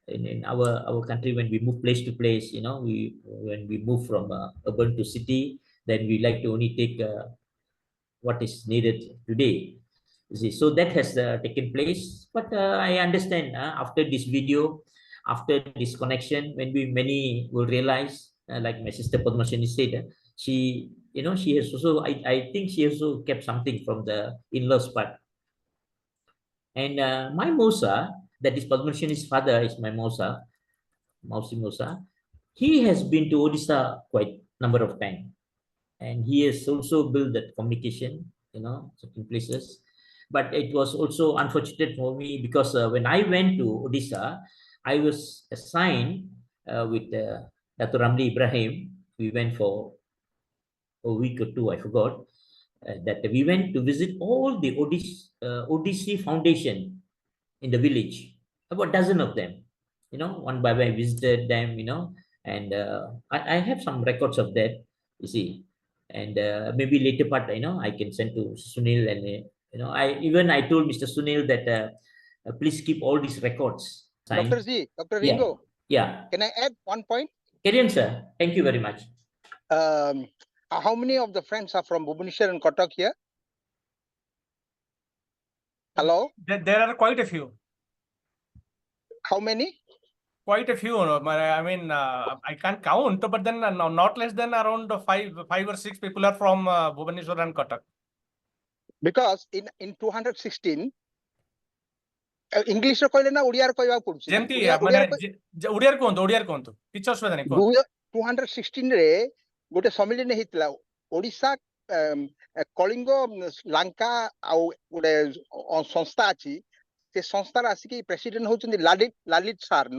In our country, when we move place to place, when we move from urban to city, then we like to only take what is needed today. You see, so that has taken place. But I understand after this video, after this connection, when many will realize, like my sister Padmashani said, she has also, I think she also kept something from the in-laws part. And my Mosa, that is Padmashani's father, is my Mosa, Mausi Mosa. He has been to Odisha quite number of times, and he has also built that communication, certain places. But it was also unfortunate for me because when I went to Odisha, I was assigned with Dr. Ramli Ibrahim. We went for a week or two, I forgot, that we went to visit all the Odissi foundation in the village, about a dozen of them, one by one I visited them, and I have some records of that, you see. And maybe later part, I can send to Sunil, and I told Mr. Sunil that please keep all these records. Dr. G, Dr. Yeah. Ringo, Yeah. can I add one point? Carry on, sir. Thank you very much. How many of the friends are from Bhubaneswar and Kotak here? Hello? There are quite a few. How many? Quite a few. I mean, I can't count, but then not less than around five or six people are from Bhubaneswar and Kotak. Because in 216, English କହିଲେ ନା ଓଡ଼ିଆରେ କହିବାକୁ ପଡୁଛି ନା? ଯେମିତି ଓଡ଼ିଆରେ କୁହନ୍ତୁ କିଛି ଅସୁବିଧା ନାହିଁ କୁହନ୍ତୁ। 216 ରେ ଗୋଟେ ସମ୍ମିଳନୀ ହେଇଥିଲା ଓଡ଼ିଶା କଳିଙ୍ଗ ଲଙ୍କା ଆଉ ଗୋଟେ ସଂସ୍ଥା ଅଛି ସେ ସଂସ୍ଥାର ଆସିକି ପ୍ରେସିଡେଣ୍ଟ ହଉଛନ୍ତି ଲାଲିତ ସାର୍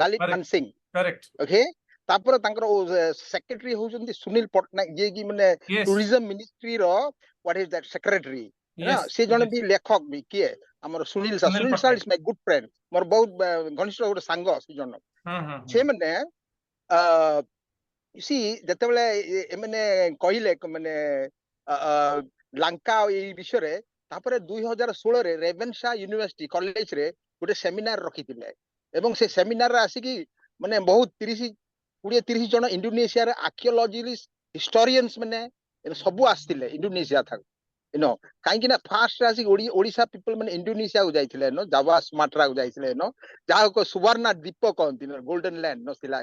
ଲାଲିତ ମାନସିଂ କରେକ୍ଟ ଓକେ ତାପରେ ତାଙ୍କର ସେକ୍ରେଟାରୀ ହଉଛନ୍ତି ସୁନିଲ ପଟ୍ଟନାୟକ ଯିଏ କି ମାନେ ଟୁରିଜମ ମିନିଷ୍ଟ୍ରି ର ହ୍ୱାଟ ଇଜ ଦ୍ୟାଟ ସେକ୍ରେଟାରୀ ସେ ଜଣେ ବି ଲେଖକ ବି କିଏ ଆମର Sunil sir is my good friend ମୋର ବହୁତ ଘନିଷ୍ଠ ଗୋଟେ ସାଙ୍ଗ ସେ ଜଣ ସେମାନେ ଯେତେବେଳେ ଏମାନେ କହିଲେ ମାନେ ଲଙ୍କା ଏଇ ବିଷୟରେ ତାପରେ 2016 ରେଭେନ୍ସା ୟୁନିଭର୍ସିଟି କଲେଜରେ ଗୋଟେ ସେମିନାର ରଖିଥିଲେ ଏବଂ ସେ ସେମିନାରରେ ଆସିକି ମାନେ ବହୁତ 20-30 ଜଣ ଇଣ୍ଡୋନେସିଆର ଆର୍କିଓଲୋଜିଷ୍ଟ ହିଷ୍ଟୋରିଆନ୍ସ ମାନେ ସବୁ ଆସିଥିଲେ ଇଣ୍ଡୋନେସିଆ ଥାକୁ କାହିଁକି ନା ଫାଷ୍ଟ ଆସିକି ଓଡ଼ିଶା ପିପଲ ମାନେ ଇଣ୍ଡୋନେସିଆକୁ ଯାଇଥିଲେ ଜାଭା ସୁମାଟ୍ରାକୁ ଯାଇଥିଲେ ଯାହାକୁ ସୁବର୍ଣ୍ଣ ଦ୍ୱୀପ କହନ୍ତି ଗୋଲ୍ଡେନ ଲ୍ୟାଣ୍ଡ ଥିଲା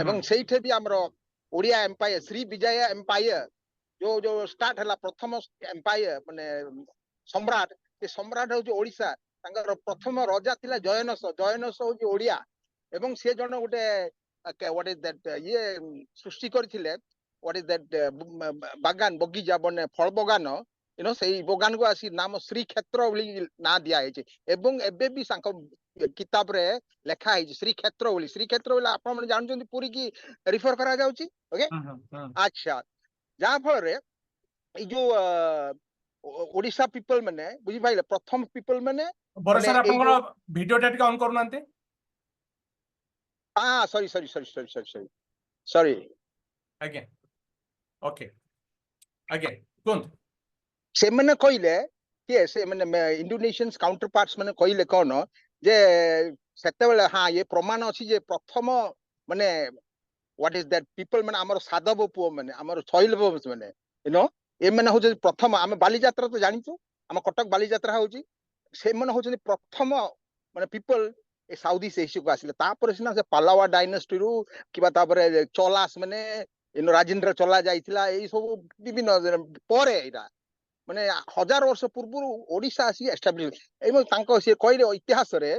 ଏବଂ ସେଇଠି ବି ଆମର ଓଡ଼ିଆ ଏମ୍ପାୟର ଶ୍ରୀ ବିଜୟ ଏମ୍ପାୟର ଯୋଉ ଷ୍ଟାର୍ଟ ହେଲା ପ୍ରଥମ ଏମ୍ପାୟର ମାନେ ସମ୍ରାଟ ସେ ସମ୍ରାଟ ହଉଛି ଓଡ଼ିଶା ତାଙ୍କର ପ୍ରଥମ ରଜା ଥିଲା ଜୟନସ ହଉଛି ଓଡ଼ିଆ ଏବଂ ସେ ଜଣେ ଗୋଟେ ହ୍ୱାଟ ଇଜ ଦ୍ୟାଟ ଇଏ ସୃଷ୍ଟି କରିଥିଲେ ହ୍ୱାଟ ଇଜ ଦ୍ୟାଟ ବାଗାନ ବଗିଚା ମାନେ ଫଳ ବଗାନ ସେଇ ବଗାନକୁ ଆସି ନାମ ଶ୍ରୀକ୍ଷେତ୍ର ବୋଲି ନାଁ ଦିଆହେଇଛି ଏବଂ ଏବେ ବି ତାଙ୍କ କିତାବରେ ଲେଖା ହେଇଛି ଶ୍ରୀକ୍ଷେତ୍ର ବୋଲି ଆପଣ ମାନେ ଜାଣୁଛନ୍ତି ପୁରୀ କି ରିଫର କରାଯାଉଛି ଓକେ ଆଚ୍ଛା ଯାହା ଫଳରେ ଏଇ ଯୋଉ ଓଡ଼ିଶା ପିପଲ ମାନେ ବୁଝିପାରିଲେ ପ୍ରଥମ ପିପଲ ମାନେ ଆପଣଙ୍କର ଭିଡିଓଟା ଟିକେ ଅନ୍ କରୁନାହାନ୍ତି ସରି ଆଜ୍ଞା ଓକେ ଆଜ୍ଞା କୁହନ୍ତୁ ସେମାନେ କହିଲେ କିଏ ସେମାନେ ଇଣ୍ଡୋନେସିଆନ କାଉଣ୍ଟର ପାର୍ଟସ ମାନେ କହିଲେ କଣ ଯେ ସେତେବେଳେ ଇଏ ପ୍ରମାଣ ଅଛି ଯେ ପ୍ରଥମ ମାନେ ହ୍ୱାଟ ଇଜ ଦ୍ୟାଟ ପିପଲ ମାନେ ଆମର ସାଧବ ପୁଅ ମାନେ ଆମର ଶୈଳବ ମାନେ ଏମାନେ ହଉଛନ୍ତି ପ୍ରଥମ ଆମେ ବାଲିଯାତ୍ରା ତ ଜାଣିଛୁ ଆମ କଟକ ବାଲିଯାତ୍ରା ହଉଛି ସେମାନେ ହଉଛନ୍ତି ପ୍ରଥମ ମାନେ ପିପଲ ଏ ସାଉଥ ଇଷ୍ଟ ଏସିଆକୁ ଆସିଲେ ତାପରେ ସିନା ସେ ପାଲାୱା ଡାଇନେଷ୍ଟିରୁ କିମ୍ବା ତାପରେ ଚଲାସ ମାନେ ରାଜେନ୍ଦ୍ର ଚଲା ଯାଇଥିଲା ଏଇ ସବୁ ବିଭିନ୍ନ ପରେ ଏଇଟା ମାନେ 1000 ବର୍ଷ ପୂର୍ବରୁ ଓଡ଼ିଶା ଆସିକି ଏଷ୍ଟାବ୍ଲିଶ ଏବଂ ତାଙ୍କ ସିଏ କହିଲେ ଇତିହାସରେ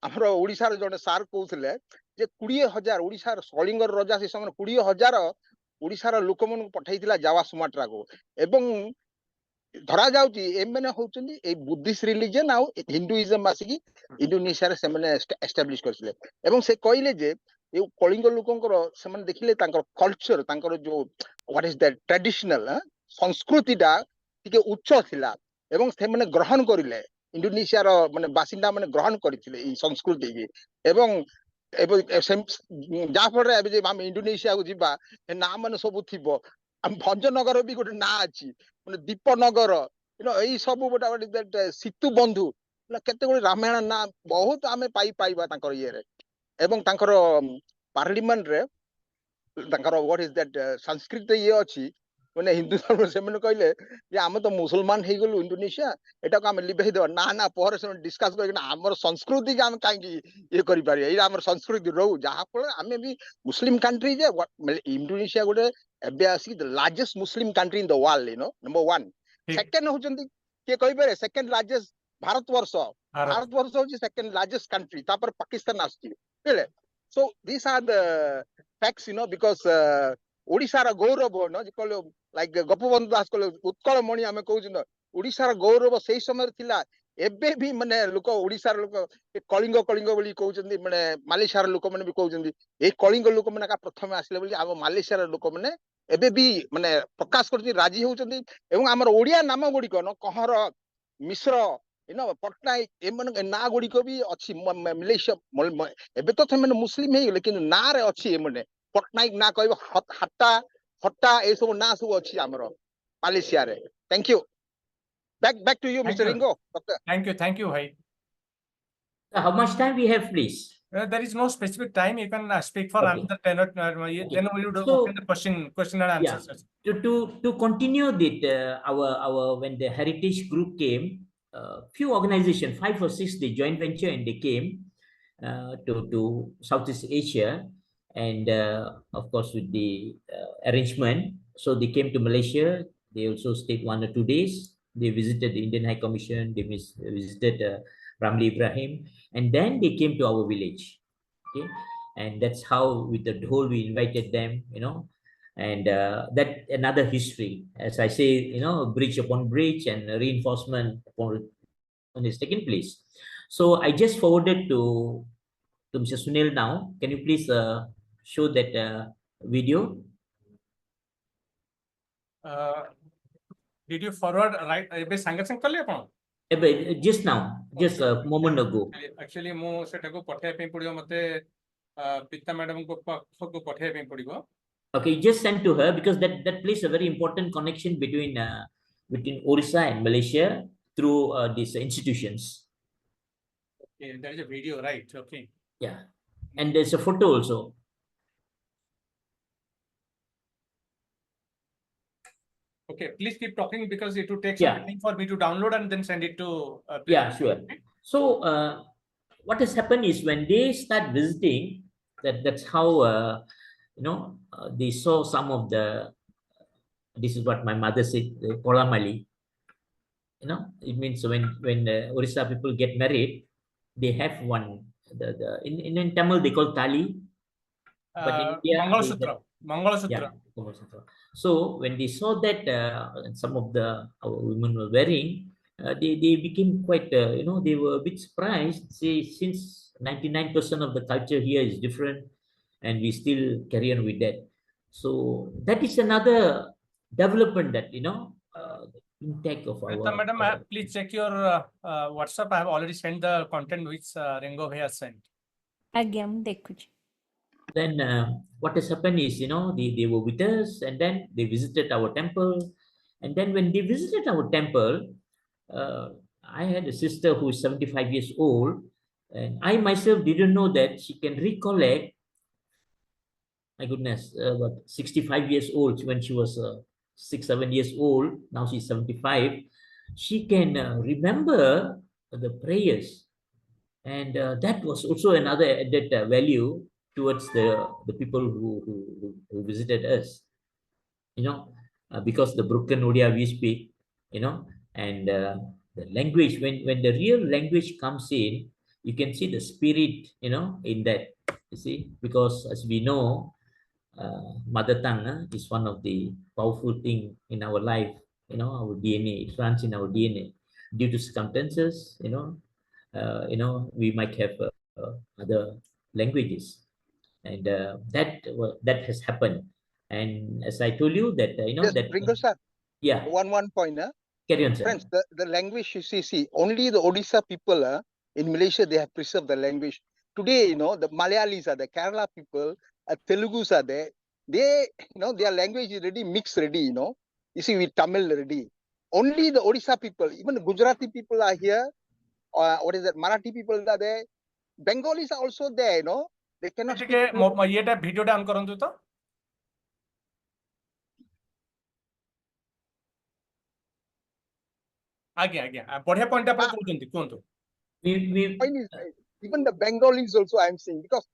ଆମର ଓଡ଼ିଶାର ଜଣେ ସାର୍ କହୁଥିଲେ ଯେ 20,000 ଓଡ଼ିଶାର କଳିଙ୍ଗର ରଜା ସେ ସମୟରେ 20,000 ଓଡ଼ିଶାର ଲୋକମାନଙ୍କୁ ପଠେଇଥିଲା ଜାଭା ସୁମାଟ୍ରାକୁ ଏବଂ ଧରା ଯାଉଛି ଏମାନେ ହଉଛନ୍ତି ଏଇ ବୁଦ୍ଧିଷ୍ଟ ରିଲିଜିଅନ ଆଉ ହିନ୍ଦୁଇଜମ ଆସିକି ଇଣ୍ଡୋନେସିଆରେ ସେମାନେ ଏଷ୍ଟାବ୍ଲିଶ କରିଥିଲେ ଏବଂ ସେ କହିଲେ ଯେ ଏଇ କଳିଙ୍ଗ ଲୋକଙ୍କର ସେମାନେ ଦେଖିଲେ ତାଙ୍କର କଲଚର ତାଙ୍କର ଯୋଉ ହ୍ୱାଟ ଇଜ ଦ୍ୟାଟ ଟ୍ରାଡିସନାଲ ସଂସ୍କୃତିଟା ଟିକେ ଉଚ୍ଚ ଥିଲା ଏବଂ ସେମାନେ ଗ୍ରହଣ କରିଲେ ଇଣ୍ଡୋନେସିଆର ମାନେ ବାସିନ୍ଦା ମାନେ ଗ୍ରହଣ କରିଥିଲେ ଏଇ ସଂସ୍କୃତିକି ଏବଂ ଯାହା ଫଳରେ ଏବେ ଯେ ଆମେ ଇଣ୍ଡୋନେସିଆକୁ ଯିବା ଏ ନାଁ ମାନେ ସବୁ ଥିବ ଆମ ଭଞ୍ଜନଗର ବି ଗୋଟେ ନାଁ ଅଛି ମାନେ ଦୀପନଗର ଏଇ ସବୁ ଗୋଟେ ସିତୁ ବନ୍ଧୁ କେତେ ଗୁଡେ ରାମାୟଣ ନାଁ ବହୁତ ଆମେ ପାଇବା ତାଙ୍କର ଇଏରେ ଏବଂ ତାଙ୍କର ପାର୍ଲିମେଣ୍ଟରେ ତାଙ୍କର ହ୍ୱାଟ ଇଜ ଦ୍ୟାଟ ସଂସ୍କୃତ ଇଏ ଅଛି ମାନେ ହିନ୍ଦୁ ଧର୍ମ ସେମାନେ କହିଲେ ଯେ ଆମେ ତ ମୁସଲମାନ ହେଇଗଲୁ ଇଣ୍ଡୋନେସିଆ ଏଟାକୁ ଆମେ ଲିଭେଇ ଦେବା ନା ପରେ ସେମାନେ ଡିସକସ କରିକିନା ଆମର ସଂସ୍କୃତିକି ଆମେ କାହିଁକି ଇଏ କରିପାରିବା ଏଇଟା ଆମର ସଂସ୍କୃତି ରହୁ ଯାହା ଫଳରେ ଆମେ ବି ମୁସଲିମ କଣ୍ଟ୍ରି ଯେ ଇଣ୍ଡୋନେସିଆ ଗୋଟେ ଏବେ ଆସିକି ଲାର୍ଜେଷ୍ଟ ମୁସଲିମ କଣ୍ଟ୍ରି ଇନ ଦ ୱାର୍ଲଡ ନମ୍ବର 1 ସେକେଣ୍ଡ ହଉଛନ୍ତି କିଏ କହିପାରିବେ ସେକେଣ୍ଡ ଲାର୍ଜେଷ୍ଟ ଭାରତବର୍ଷ ହଉଛି ସେକେଣ୍ଡ ଲାର୍ଜେଷ୍ଟ କଣ୍ଟ୍ରି ତାପରେ ପାକିସ୍ତାନ ଆସୁଛି ବୁଝିଲେ so these are the facts because ଓଡିଶାର ଗୌରବ ଲାଇକ ଗୋପବନ୍ଧୁ ଦାସ କହିଲେ ଉତ୍କଳ ମଣି ଆମେ କହୁଛୁ ନା ଓଡିଶାର ଗୌରବ ସେଇ ସମୟରେ ଥିଲା ଏବେ ବି ମାନେ ଲୋକ ଓଡିଶାର ଲୋକ କଳିଙ୍ଗ ବୋଲି କହୁଛନ୍ତି ମାନେ ମାଲେସିଆର ଲୋକମାନେ ବି କହୁଛନ୍ତି ଏଇ କଳିଙ୍ଗ ଲୋକମାନେ ପ୍ରଥମେ ଆସିଲେ ବୋଲି ଆମ ମାଲେସିଆର ଲୋକମାନେ ଏବେ ବି ମାନେ ପ୍ରକାଶ କରୁଛନ୍ତି ରାଜି ହଉଛନ୍ତି ଏବଂ ଆମର ଓଡିଆ ନାମ ଗୁଡିକ କହଁର ମିଶ୍ର ପଟ୍ଟନାୟକ ଏମାନଙ୍କ ନାଁ ଗୁଡିକ ବି ଅଛି ମାଲେସିଆ ଏବେ ତ ସେମାନେ ମୁସଲିମ ହେଇଗଲେ କିନ୍ତୁ ନାଁରେ ଅଛି ଏମାନେ ପଟ୍ଟନାୟକ ନାଁ କହିବ ହଟ୍ଟା ଏସବୁ ନାଁ ସବୁ ଅଛି ଆମର ମାଲେସିଆରେ thank you back to you Thank Mr. you. Ringo doctor Thank you, bhai. How much time we have, please? There is no specific time. You can speak for Okay. another 10 or then we would So, open the question and answer yeah, session. to continue that our when the heritage group came, few organizations, 5 or 6, they joint venture and they came to Southeast Asia, and of course with the arrangement, so they came to Malaysia. They also stayed 1 or 2 days. They visited the Indian High Commission. They visited Ramli Ibrahim, and then they came to our village. Okay, and that's how with the dhol we invited them, and that another history, as I say, bridge upon bridge and reinforcement upon is taking place. So I just forwarded to Mr. Sunil now. Can you please show that video? Did you forward right? Just now, just a moment ago. Actually, ମୁଁ ସେଟାକୁ ପଠେଇବା ପାଇଁ ପଡିବ ମତେ ପିତା ମ୍ୟାଡମଙ୍କ ପାଖକୁ ପଠେଇବା ପାଇଁ ପଡିବ. Okay, just send to her because that plays a very important connection between Odisha and Malaysia through these institutions. Okay, there is a video, right? Okay. Yeah, and there's a photo also. Okay, please keep talking because it will take Yeah. some time for me to download and then send it to. Yeah, sure. So what has happened is when they start visiting, that's how they saw some of the. This is what my mother said, the Polamali. It means when the Orissa people get married, they have one. In Tamil they call tali, but in India Mangalasutra. Yeah, Mangalasutra. So when they saw that some of our women were wearing, they became quite they were a bit surprised. Say since 99% of the culture here is different, and we still carry on with that. So that is another development that intake of our. Madam, please check your WhatsApp. I have already sent the content which Ringo has sent. ଆଜ୍ଞା ମୁଁ ଦେଖୁଛି. Then what has happened is they were with us, and then they visited our temple, and then when they visited our temple, I had a sister who is 75 years old, and I myself didn't know that she can recollect, my goodness, about 65 years old when she was 6-7 years old. Now she's 75. She can remember the prayers, and that was also another added value towards the people who visited us, because the broken Odia we speak, and the language, when the real language comes in, you can see the spirit, in that, you see, because as we know, mother tongue is one of the powerful thing in our life, our DNA. It runs in our DNA. Due to circumstances, we might have other languages, and that has happened. And as I told you that Just that Ringo sir, yeah, one point. carry on, sir. Friends, the language you see, only the Odisha people in Malaysia, they have preserved the language. Today, the Malayalis are there, Kerala people, Telugus are there. They, their language is already mixed already, You see, with Tamil already. Only the Odisha people, even the Gujarati people are here. What is that? Marathi people are there. Bengalis are also there, They cannot speak. ये video on करंतु तो आगे आगे बढ़िया point आपण कहउछंती कोंतु Even the Bengalis also I'm saying because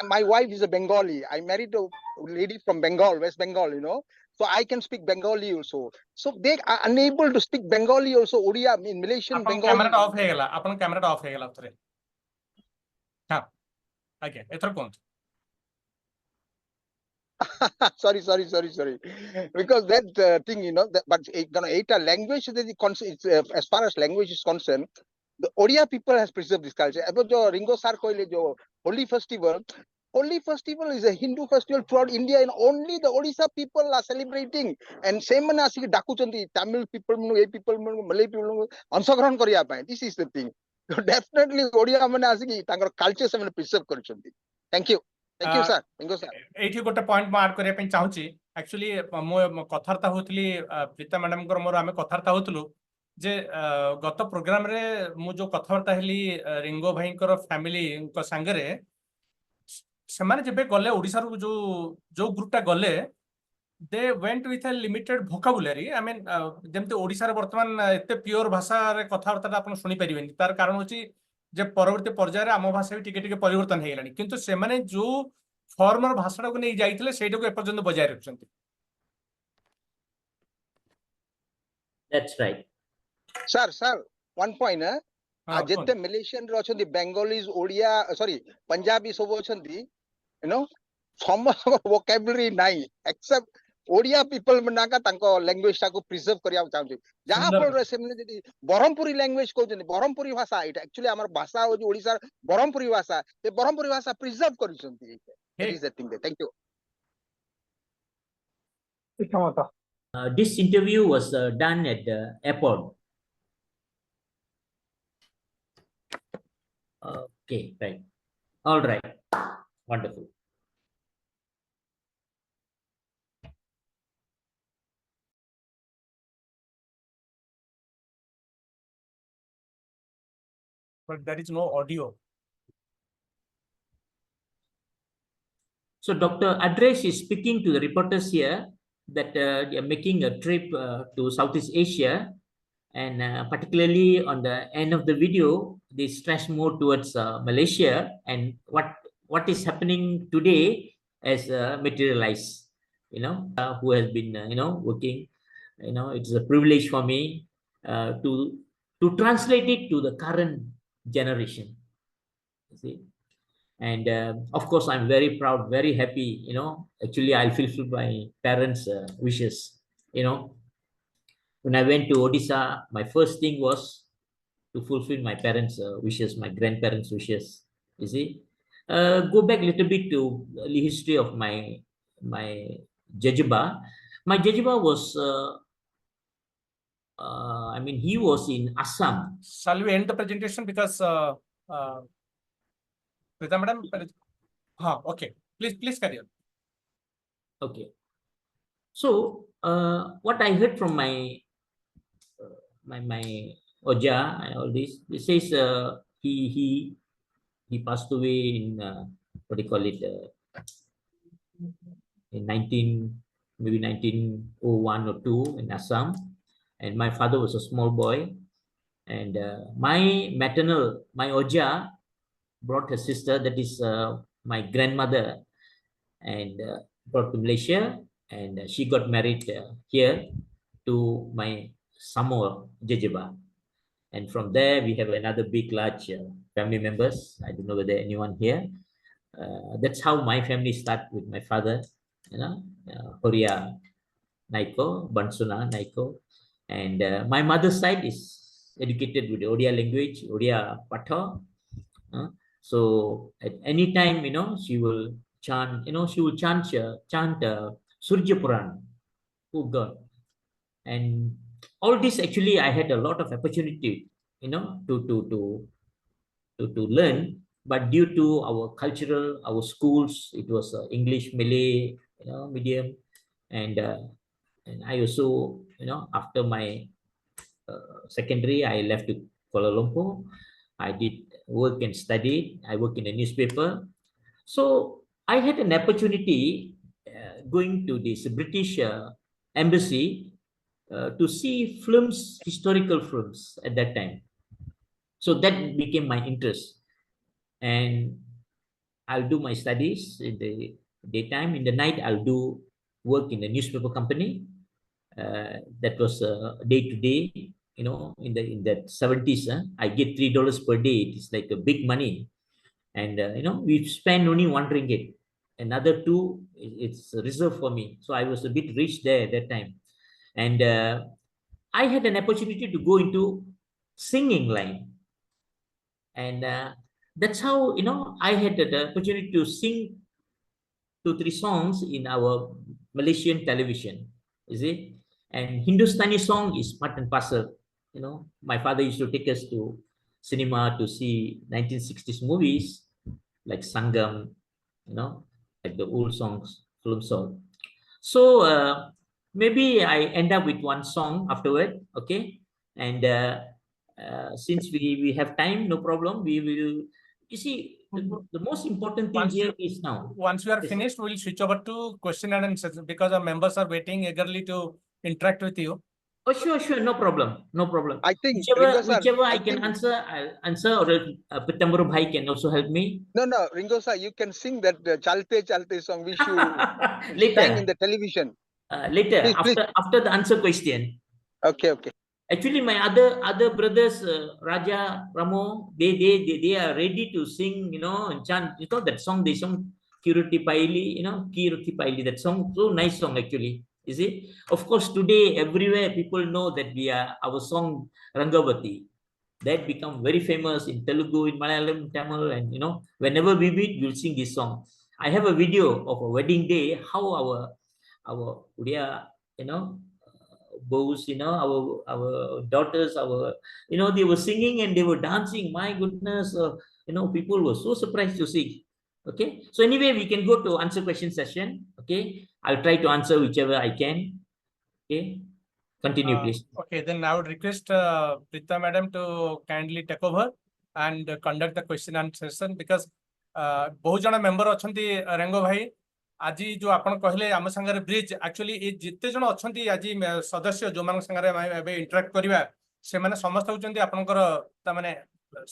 my wife is a Bengali. I married a lady from Bengal, West Bengal, So I can speak Bengali also. So they are unable to speak Bengali also. Odia in Malaysian आपण Bengali. Camera off हे गेला आपण camera off हे गेला थरे हां आगे एथर कोंतु sorry. Because that thing, but it's a language that it's, as far as language is concerned, the Odia people has preserved this culture. About the Ringo Sar koile jo Holy Festival. Holy Festival is a Hindu festival throughout India, and only the Odisha people are celebrating. And same man asiki dakuchanti Tamil people, Malay people, ansagran kariya pai. This is the thing. So definitely Odia man asiki tankar culture se preserve karuchanti. Thank you. Thank you, sir. Ringo sir. एठी गोटे point मार करिया पे चाहूची actually मो कथार्ता होतली Preeta madam को मोर आमे कथार्ता होतलु जे गत programme रे मु जो कथार्ता हेली रिंगो भाई को फैमिली को संगरे से माने जेबे गले ओडिसा रो जो ग्रुपटा गले they went with a limited vocabulary I mean जेमते ओडिसा रे वर्तमान एते प्योर भाषा रे कथार्ता आपण सुनी परिबेनी तार कारण होची जे परवर्ती पर्याय रे आम भाषा भी टिके टिके परिवर्तन हे गेलानी किंतु से माने जो फॉर्मर भाषा को नहीं जाइथिले सेटा को एपर्यंत बजाय रखछंती That's right. Sir, one point, jette Malaysian ro achandi Bengalis, Odia, sorry, Punjabi sobo achandi, some vocabulary nai except Odia people manaka tanko language ta ko preserve kariya chahunti. Jaha pol re semne jodi Brahmpuri language kohchandi, Brahmpuri bhasha it actually amar bhasha hoji Odisha Brahmpuri bhasha, e Brahmpuri bhasha preserve karuchanti. That is the thing there. Thank you. This interview was done at the airport. Okay, right. All right. Wonderful. But there is no audio. So Dr. Adres is speaking to the reporters here that they are making a trip to Southeast Asia, and particularly on the end of the video, they stress more towards Malaysia and what is happening today as materialized. Who has been working. It's a privilege for me to translate it to the current generation. You see. And of course, I'm very proud, very happy. Actually, I'll fulfill my parents' wishes. When I went to Odisha, my first thing was to fulfill my parents' wishes, my grandparents' wishes. You see, go back a little bit to the history of my Jejiba. My Jejiba was, he was in Assam. Shall we end the presentation because Prita madam? Okay. Please carry on. Okay. So what I heard from my Oja and all this, it says he passed away in what do you call it in 1901 or 2 in Assam, and my father was a small boy, and my Oja brought her sister, that is my grandmother, and brought to Malaysia, and she got married here to my Samoa Jejiba. And from there, we have another big, large family members. I don't know whether anyone here. That's how my family started with my father, Horia. Naiko, Bansuna, Naiko. And my mother's side is educated with the Odia language, Odia Patha. So at any time, she will chant, chant Surya Puran, oh God. And all this actually, I had a lot of opportunity, to learn. But due to our cultural, our schools, it was English, Malay, medium. And I also, after my secondary, I left to Kuala Lumpur. I did work and studied. I work in a newspaper. So I had an opportunity going to this British embassy to see films, historical films at that time. So that became my interest. And I'll do my studies in the daytime. In the night, I'll do work in the newspaper company. That was day to day. In that 70s, I get $3 per day. It's like a big money. And we spend only RM1. Another two, it's reserved for me. So I was a bit rich there at that time. And I had an opportunity to go into singing line. And that's how, I had the opportunity to sing 2-3 songs in our Malaysian television. Is it? And Hindustani song is part and parcel. My father used to take us to cinema to see 1960s movies like Sangam, like the old songs, film song. So maybe I end up with one song afterward, okay? And since we have time, no problem. We will. You see, the most important thing here is now. Once we are finished, we'll switch over to question and answers because our members are waiting eagerly to interact with you. Oh, sure, no problem. I think Whichever I can answer, I'll answer, or Pitamburu Bhai can also help me. No, Ringo sir, you can sing that Chalte Chalte song which you Later. sang in the television. Later, Please. after the answer question. Okay. Actually, my other brothers, Raja, Ramo, they are ready to sing, and chant. That song they sung, Kiruti Paili, Kiruti Paili. That song, so nice song actually. Is it? Of course, today everywhere people know that our song Rangavati. That become very famous in Telugu, in Malayalam, Tamil, and whenever we meet, we'll sing this song. I have a video of a wedding day, how our Odia, bows, our daughters, they were singing and they were dancing. My goodness, people were so surprised to see. Okay, so anyway, we can go to answer question session. Okay, I'll try to answer whichever I can. Okay, continue, please. Okay, then I would request Prita madam to kindly take over and conduct the question and session because बहुत जन member अच्छी रेंगो भाई आज जो आप कहले आम सांगे bridge actually ये जिते जन अच्छा आज सदस्य जो मान सांगे इंटराक्ट करवा से माने समस्त होचंती आपनकर माने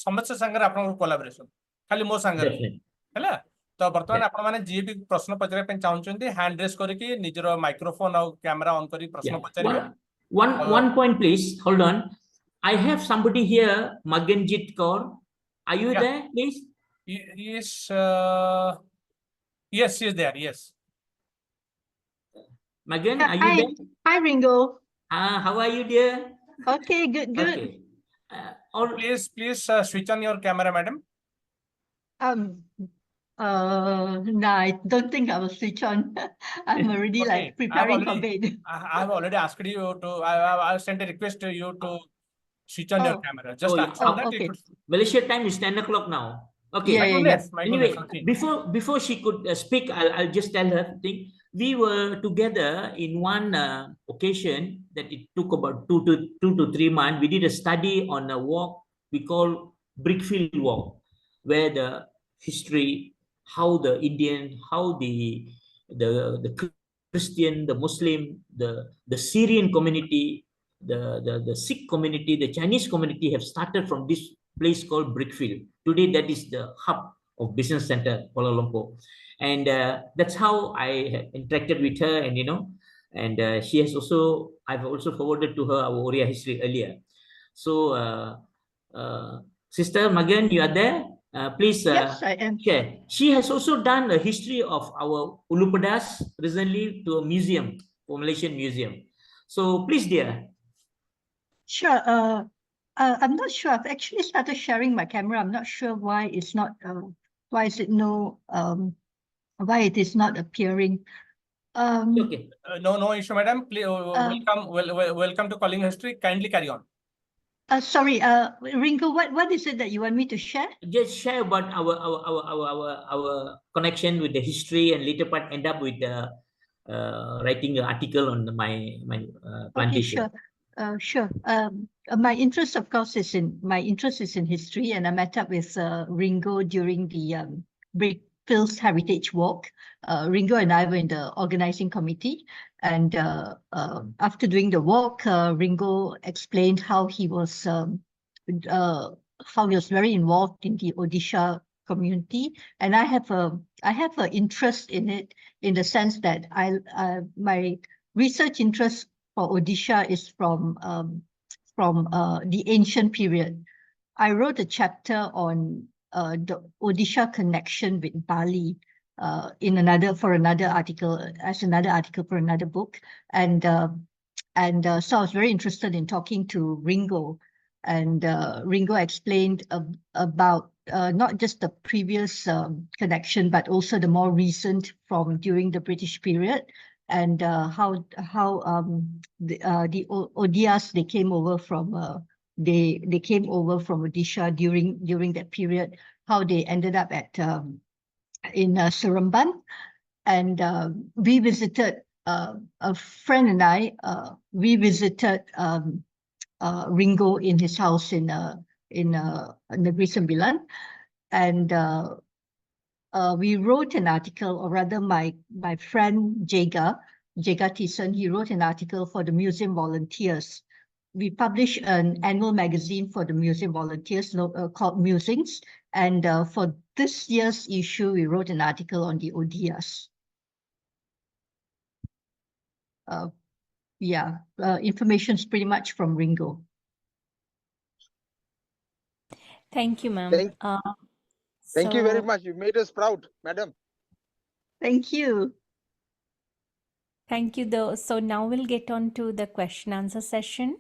समस्त सांगे आपनकर कोलैबोरेशन खाली मो सांगे हैला तो वर्तमान आपण माने जे भी प्रश्न पचरे पे चाहउचंती हैंड रेस करके निजर माइक्रोफोन और कैमरा ऑन करी प्रश्न पचरिबे one point please, hold on. I have somebody here, Maganjit Kaur. Are you there, please? Yes, she is there. Yes. Magan, are you there? Hi, Ringo. How are you, dear? Okay, good. Okay. Please switch on your camera, madam. No, I don't think I will switch on. I'm already Okay. preparing for bed. I have already asked you to. I sent a request to you to switch on your camera. Just after that, okay. Malaysia time is 10 o'clock now. Okay. Anyway, before she could speak, I'll just tell her thing. We were together in one occasion that it took about 2 to 3 months. We did a study on a walk we call Brickfield Walk, where the history, how the Indian, how the Christian, the Muslim, the Syrian community, the Sikh community, the Chinese community have started from this place called Brickfield. Today, that is the hub of business center, Kuala Lumpur. And that's how I have interacted with her, and she has also, I've also forwarded to her our Odia history earlier. So, Sister Magan, you are there? Please yes, I am. share. She has also done a history of our Ulupadas recently to a museum. for Malaysian Museum. So please, dear. Sure. I'm not sure. I've actually started sharing my camera. I'm not sure why it's not. Why is it no? Why it is not appearing? Okay. No issue, madam. Please, welcome to Calling History. Kindly carry on. Sorry. Ringo, what is it that you want me to share? Just share about our connection with the history, and later part end up with writing an article on my plantation. Okay, sure. My interest, of course, is in history, and I met up with Ringo during the Brickfields Heritage Walk. Ringo and I were in the organizing committee, and after doing the walk, Ringo explained how he was very involved in the Odisha community, and I have an interest in it, in the sense that my research interest for Odisha is from the ancient period. I wrote a chapter on the Odisha connection with Bali in another article for another book, and so I was very interested in talking to Ringo, and Ringo explained about not just the previous connection, but also the more recent from during the British period, and how the Odias, they came over from Odisha during that period, how they ended up in Seremban, and we visited a friend and I we visited Ringo in his house in Negeri Sembilan, and we wrote an article, or rather my friend Jega Thiessen, he wrote an article for the museum volunteers. We published an annual magazine for the museum volunteers called Musings, and for this year's issue, we wrote an article on the Odias. Information's pretty much from Ringo. Thank you, ma'am. Thank you very much. You made us proud, madam. Thank you. Thank you, though. So now we'll get on to the question answer session.